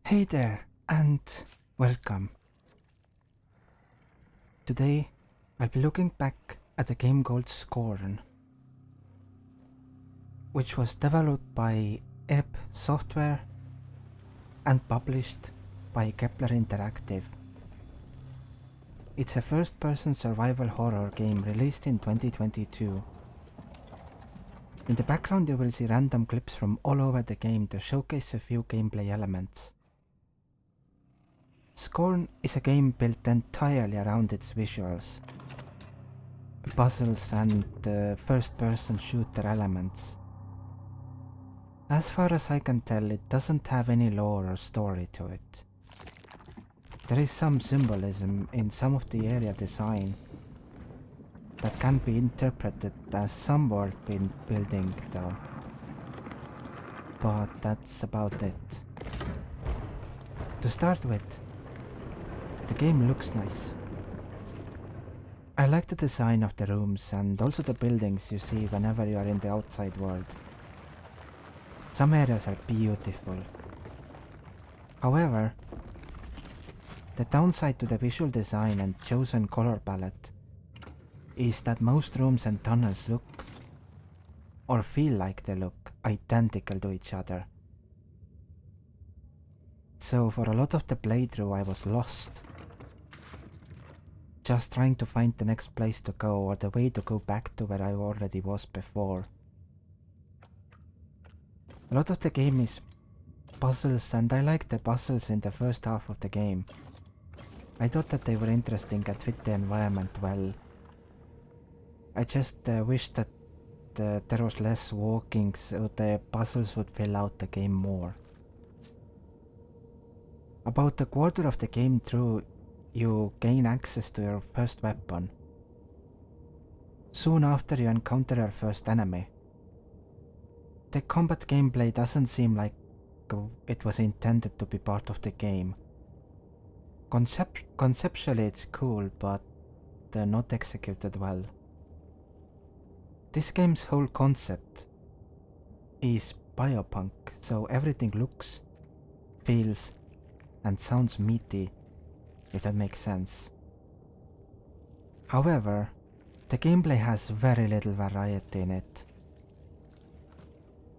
Hey there, and welcome. Today, I'll be looking back at a game called Scorn, which was developed by Ebb Software and published by Kepler Interactive. It's a first-person survival horror game released in 2022. In the background you will see random clips from all over the game to showcase a few gameplay elements. Scorn is a game built entirely around its visuals, puzzles and first-person shooter elements. As far as I can tell, it doesn't have any lore or story to it. There is some symbolism in some of the area design that can be interpreted as some world building though. But that's about it. To start with, the game looks nice. I like the design of the rooms and also the buildings you see whenever you are in the outside world. Some areas are beautiful. However, the downside to the visual design and chosen color palette is that most rooms and tunnels look, or feel like they look, identical to each other. So for a lot of the playthrough I was lost, just trying to find the next place to go or the way to go back to where I already was before. A lot of the game is puzzles, and I like the puzzles in the first half of the game. I thought that they were interesting and fit the environment well. I just wish that there was less walking so the puzzles would fill out the game more. About a quarter of the game through, you gain access to your first weapon. Soon after you encounter your first enemy. The combat gameplay doesn't seem like it was intended to be part of the game. Conceptually it's cool, but not executed well. This game's whole concept is biopunk, so everything looks, feels, and sounds meaty, if that makes sense. However, the gameplay has very little variety in it.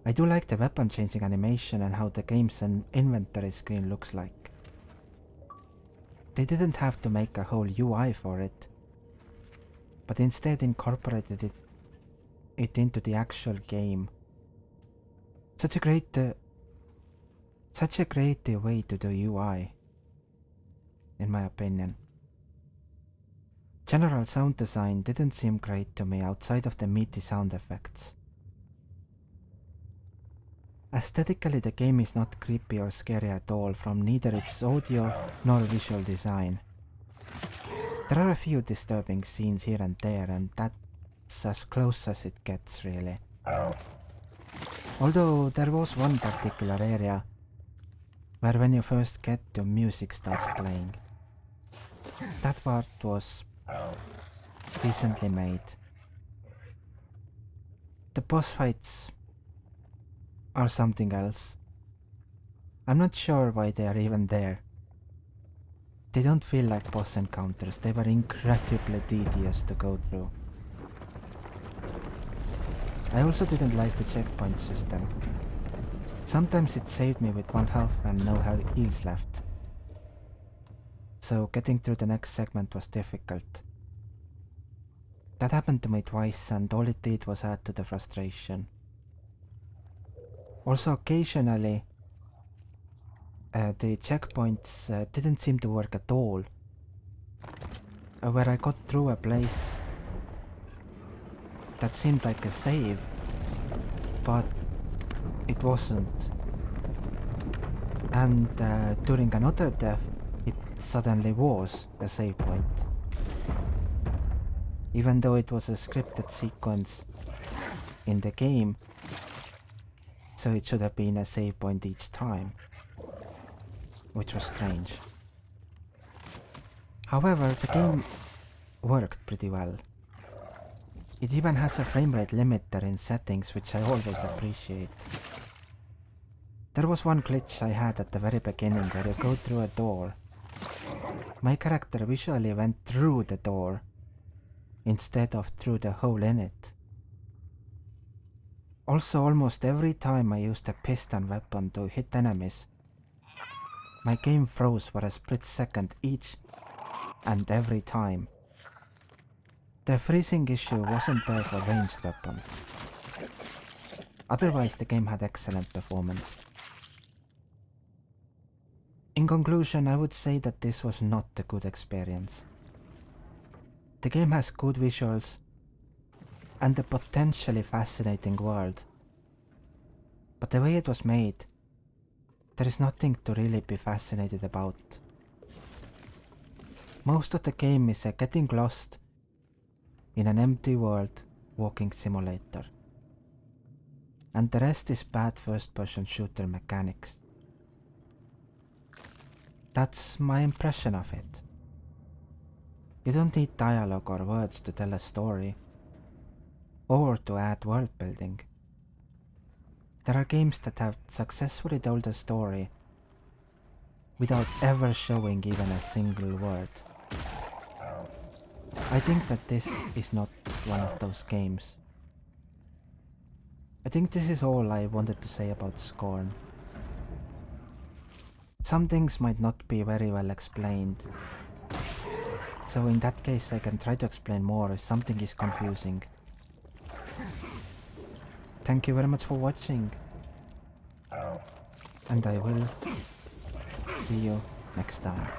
I do like the weapon changing animation and how the game's inventory screen looks like. They didn't have to make a whole UI for it, but instead incorporated it into the actual game. Such a creative way to do UI, in my opinion. General sound design didn't seem great to me outside of the meaty sound effects. Aesthetically, the game is not creepy or scary at all from neither its audio nor visual design. There are a few disturbing scenes here and there, and that's as close as it gets, really. Although there was one particular area where when you first get to, music starts playing. That part was decently made. The boss fights are something else. I'm not sure why they are even there. They don't feel like boss encounters, they were incredibly tedious to go through. I also didn't like the checkpoint system. Sometimes it saved me with one health and no heals left. So getting through the next segment was difficult. That happened to me twice, and all it did was add to the frustration. Also, occasionally, the checkpoints didn't seem to work at all. Where I got through a place that seemed like a save, but it wasn't. And during another death, it suddenly was a save point. Even though it was a scripted sequence in the game, so it should have been a save point each time, which was strange. However, the game worked pretty well. It even has a frame rate limiter in settings, which I always appreciate. There was one glitch I had at the very beginning where you go through a door. My character visually went through the door instead of through the hole in it. Also, almost every time I used a piston weapon to hit enemies, my game froze for a split second each and every time. The freezing issue wasn't there for ranged weapons. Otherwise, the game had excellent performance. In conclusion, I would say that this was not a good experience. The game has good visuals and a potentially fascinating world, but the way it was made, there is nothing to really be fascinated about. Most of the game is a getting lost in an empty world walking simulator, and the rest is bad first-person shooter mechanics. That's my impression of it. You don't need dialogue or words to tell a story, or to add world building. There are games that have successfully told a story without ever showing even a single word. I think that this is not one of those games. I think this is all I wanted to say about Scorn. Some things might not be very well explained, so in that case I can try to explain more if something is confusing. Thank you very much for watching, and I will see you next time.